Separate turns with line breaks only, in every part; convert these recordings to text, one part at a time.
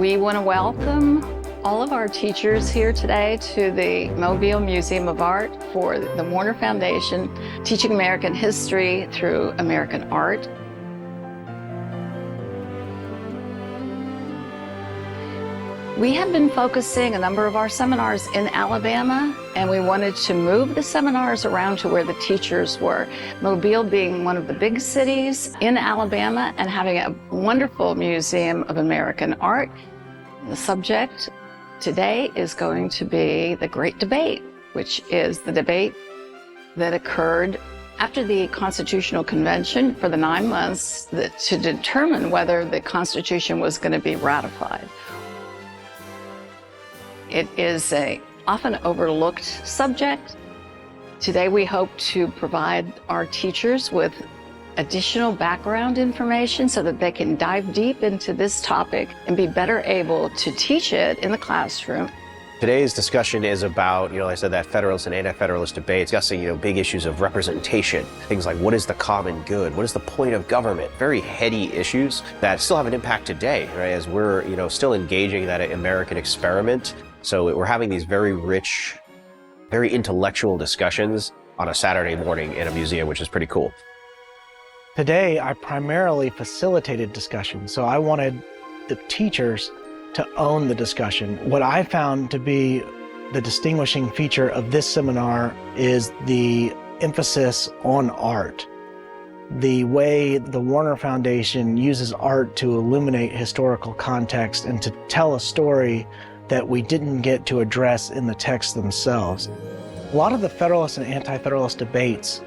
We want to welcome all of our teachers here today to the Mobile Museum of Art for the Warner Foundation, Teaching American History through American Art. We have been focusing a number of our seminars in Alabama, and we wanted to move the seminars around to where the teachers were. Mobile being one of the big cities in Alabama and having a wonderful Museum of American Art. The subject today is going to be the Great Debate, which is the debate that occurred after the Constitutional Convention for the 9 months to determine whether the Constitution was going to be ratified. It is an often overlooked subject. Today we hope to provide our teachers with additional background information so that they can dive deep into this topic and be better able to teach it in the classroom.
Today's discussion is about, like I said, that Federalist and Anti-Federalist debate, discussing, big issues of representation, things like what is the common good, what is the point of government, very heady issues that still have an impact today, right, as we're, still engaging that American experiment. So we're having these very rich, very intellectual discussions on a Saturday morning in a museum, which is pretty cool.
Today, I primarily facilitated discussion, so I wanted the teachers to own the discussion. What I found to be the distinguishing feature of this seminar is the emphasis on art. The way the Warner Foundation uses art to illuminate historical context and to tell a story that we didn't get to address in the text themselves. A lot of the Federalist and Anti-Federalist debates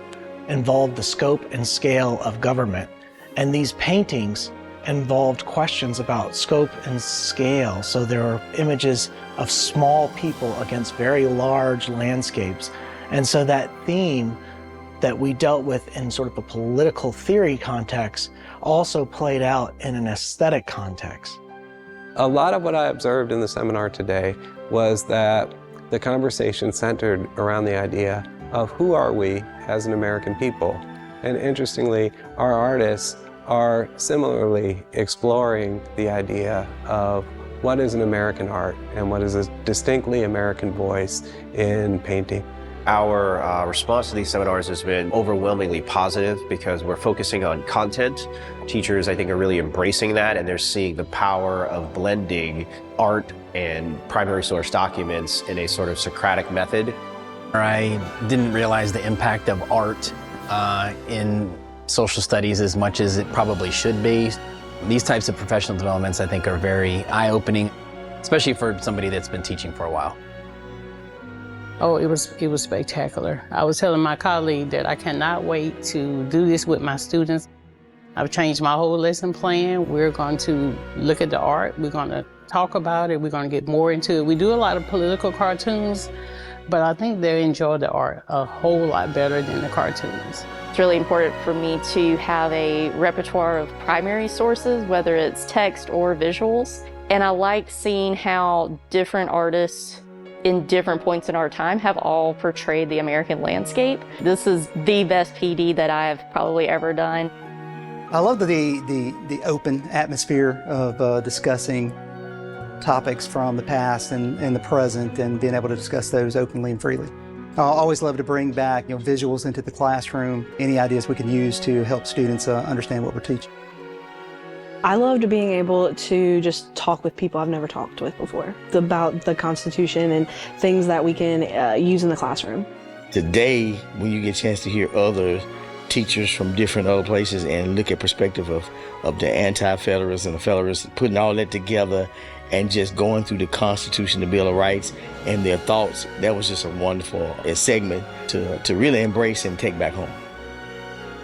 involved the scope and scale of government, and these paintings involved questions about scope and scale. So there are images of small people against very large landscapes. And so that theme that we dealt with in sort of a political theory context also played out in an aesthetic context.
A lot of what I observed in the seminar today was that the conversation centered around the idea of who are we as an American people. And interestingly, our artists are similarly exploring the idea of what is an American art and what is a distinctly American voice in painting.
Our response to these seminars has been overwhelmingly positive because we're focusing on content. Teachers, I think, are really embracing that, and they're seeing the power of blending art and primary source documents in a sort of Socratic method.
I didn't realize the impact of art in social studies as much as it probably should be. These types of professional developments, I think, are very eye-opening, especially for somebody that's been teaching for a while.
Oh, it was spectacular. I was telling my colleague that I cannot wait to do this with my students. I've changed my whole lesson plan. We're going to look at the art. We're going to talk about it. We're going to get more into it. We do a lot of political cartoons, but I think they enjoy the art a whole lot better than the cartoons.
It's really important for me to have a repertoire of primary sources, whether it's text or visuals. And I like seeing how different artists in different points in our time have all portrayed the American landscape. This is the best PD that I have probably ever done.
I love the open atmosphere of discussing topics from the past and the present and being able to discuss those openly and freely. I always love to bring back visuals into the classroom, any ideas we can use to help students understand what we're teaching.
I loved being able to just talk with people I've never talked with before about the Constitution and things that we can use in the classroom.
Today, when you get a chance to hear other teachers from different other places and look at perspective of the Anti-Federalists and the Federalists, putting all that together and just going through the Constitution, the Bill of Rights, and their thoughts, that was just a wonderful segment to really embrace and take back home.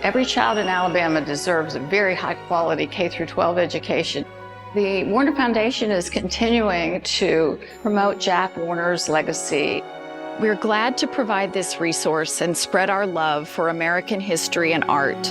Every child in Alabama deserves a very high-quality K-12 education. The Warner Foundation is continuing to promote Jack Warner's legacy.
We're glad to provide this resource and spread our love for American history and art.